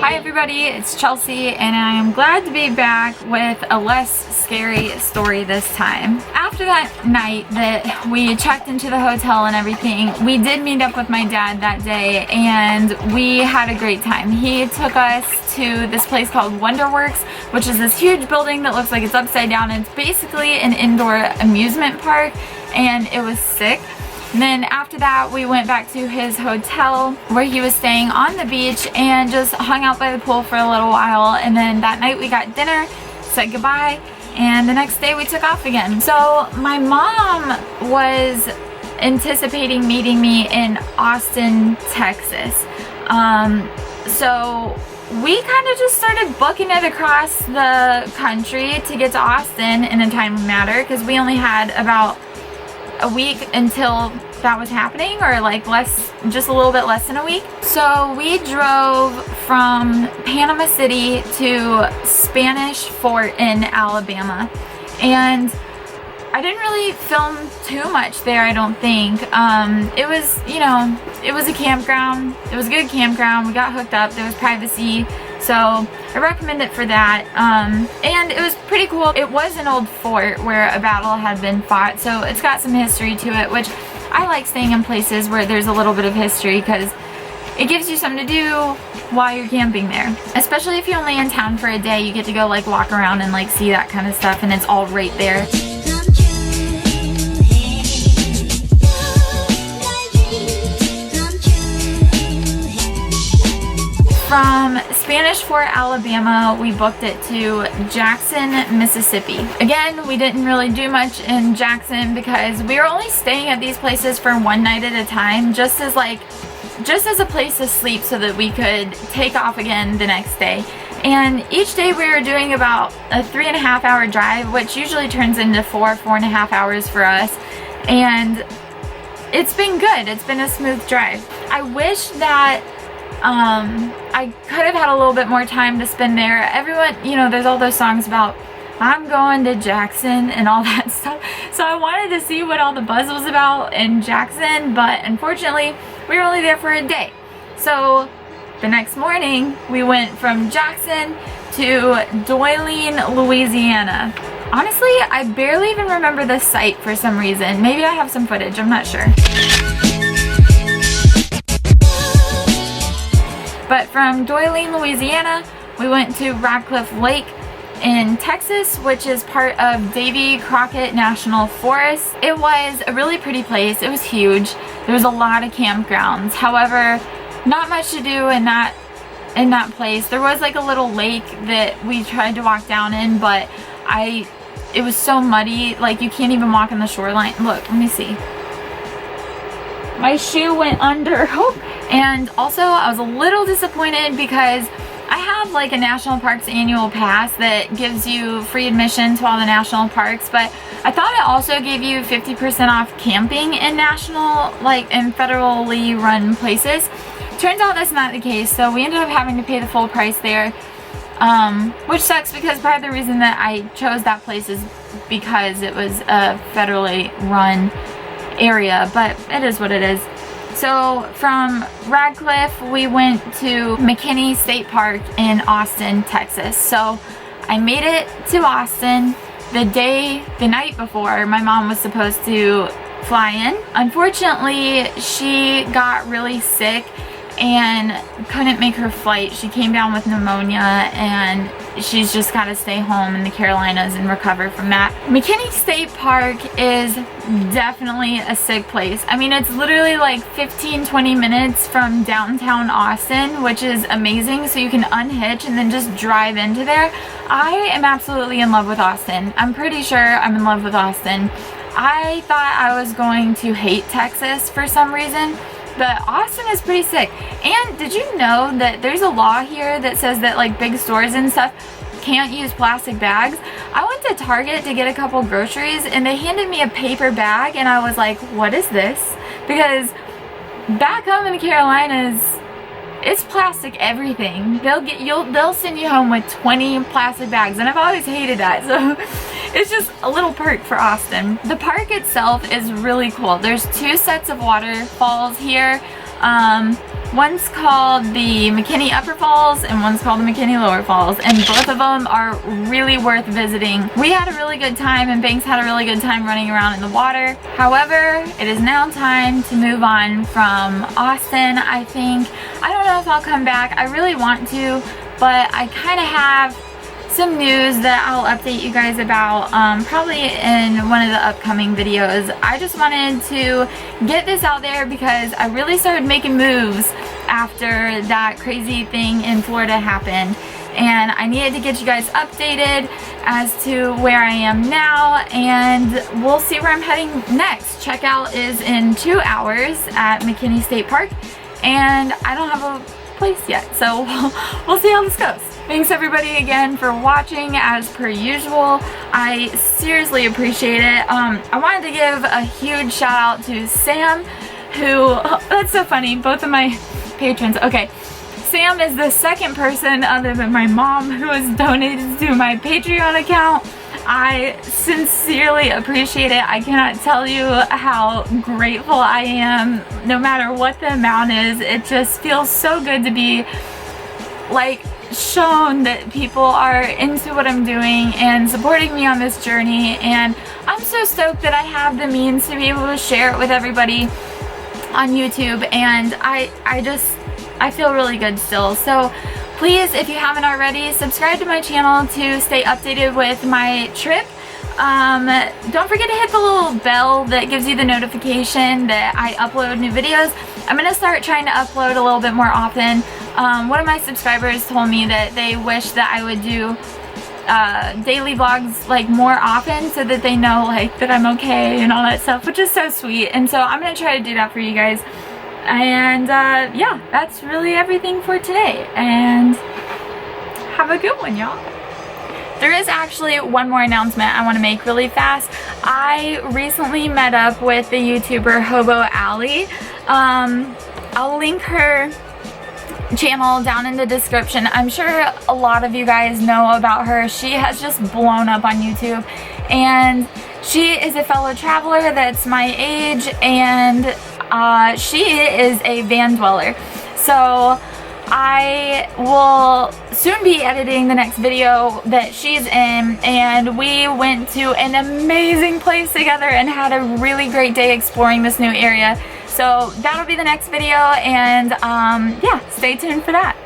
Hi everybody, it's Chelsea and I am glad to be back with a less scary story this time. After that night that we checked into the hotel and everything, we did meet up with my dad that day and we had a great time. He took us to this place called Wonderworks, which is this huge building that looks like it's upside down. It's basically an indoor amusement park and it was sick. And then after that we went back to his hotel where he was staying on the beach and just hung out by the pool for a little while, and then that night we got dinner, said goodbye, and the next day we took off again. So my mom was anticipating meeting me in Austin, Texas. So we kind of just started booking it across the country to get to Austin in a timely manner because we only had about a week until that was happening, or like less, just a little bit less than a week. So we drove from Panama City to Spanish Fort in Alabama, and I didn't really film too much there, I don't think. It was, you know, it was a campground. It was a good campground. We got hooked up. There was privacy. So I recommend it for that. And it was pretty cool. It was an old fort where a battle had been fought. So it's got some history to it, which I like staying in places where there's a little bit of history because it gives you something to do while you're camping there. Especially if you're only in town for a day, you get to go like walk around and like see that kind of stuff, and it's all right there. From Spanish Fort, Alabama, we booked it to Jackson, Mississippi. Again, we didn't really do much in Jackson because we were only staying at these places for one night at a time, just as a place to sleep so that we could take off again the next day. And each day we were doing about a 3.5 hour drive, which usually turns into 4.5 hours for us. And it's been good. It's been a smooth drive. I wish that I could have had a little bit more time to spend there. Everyone, you know, there's all those songs about I'm going to Jackson and all that stuff. So I wanted to see what all the buzz was about in Jackson, but unfortunately we were only there for a day. So the next morning we went from Jackson to Dewayne, Louisiana. Honestly, I barely even remember the site for some reason. Maybe I have some footage, I'm not sure. But from Dewayne, Louisiana, we went to Radcliffe Lake in Texas, which is part of Davy Crockett National Forest. It was a really pretty place. It was huge. There was a lot of campgrounds. However, not much to do in that place. There was like a little lake that we tried to walk down in, but it was so muddy, like you can't even walk on the shoreline. Look, let me see. My shoe went under. And also I was a little disappointed because I have like a national parks annual pass that gives you free admission to all the national parks, but I thought it also gave you 50% off camping in national, like in federally run places. Turns out that's not the case, so we ended up having to pay the full price there, which sucks because part of the reason that I chose that place is because it was a federally run area, but it is what it is. So from Radcliffe we went to McKinney State Park in Austin, Texas. So I made it to Austin the night before my mom was supposed to fly in. Unfortunately, she got really sick and couldn't make her flight. She came down with pneumonia and she's just got to stay home in the Carolinas and recover from that. McKinney State Park is definitely a sick place. I mean, it's literally like 15-20 minutes from downtown Austin, which is amazing, so you can unhitch and then just drive into there. I am absolutely in love with Austin. I'm pretty sure I'm in love with Austin. I thought I was going to hate Texas for some reason, but Austin is pretty sick. And did you know that there's a law here that says that like big stores and stuff can't use plastic bags? I went to Target to get a couple groceries and they handed me a paper bag and I was like, what is this? Because back home in the Carolinas, it's plastic everything. They'll send you home with 20 plastic bags, and I've always hated that. So it's just a little perk for Austin. The park itself is really cool. There's 2 sets of waterfalls here. One's called the McKinney Upper Falls and one's called the McKinney Lower Falls, and both of them are really worth visiting. We had a really good time and Banks had a really good time running around in the water. However, it is now time to move on from Austin, I think. I don't know if I'll come back. I really want to, but I kind of have some news that I'll update you guys about probably in one of the upcoming videos. I just wanted to get this out there because I really started making moves after that crazy thing in Florida happened, and I needed to get you guys updated as to where I am now, and we'll see where I'm heading next. Checkout is in 2 hours at McKinney State Park, and I don't have a place yet, so we'll see how this goes. Thanks everybody again for watching as per usual. I seriously appreciate it. I wanted to give a huge shout out to Sam, who, that's so funny, both of my patrons. Okay, Sam is the second person other than my mom who has donated to my Patreon account. I sincerely appreciate it. I cannot tell you how grateful I am, no matter what the amount is. It just feels so good to be like shown that people are into what I'm doing and supporting me on this journey, and I'm so stoked that I have the means to be able to share it with everybody on YouTube, and I feel really good still. So please, if you haven't already, subscribe to my channel to stay updated with my trip. Don't forget to hit the little bell that gives you the notification that I upload new videos. I'm going to start trying to upload a little bit more often. One of my subscribers told me that they wish that I would do daily vlogs like more often so that they know like that I'm okay and all that stuff, which is so sweet. And so I'm going to try to do that for you guys. And yeah, that's really everything for today. And have a good one, y'all. There is actually one more announcement I want to make really fast. I recently met up with the YouTuber Hobo Alley. I'll link her channel down in the description. I'm sure a lot of you guys know about her. She has just blown up on YouTube, and she is a fellow traveler that's my age, and she is a van dweller. So I will soon be editing the next video that she's in, and we went to an amazing place together and had a really great day exploring this new area. So that'll be the next video, and yeah, stay tuned for that.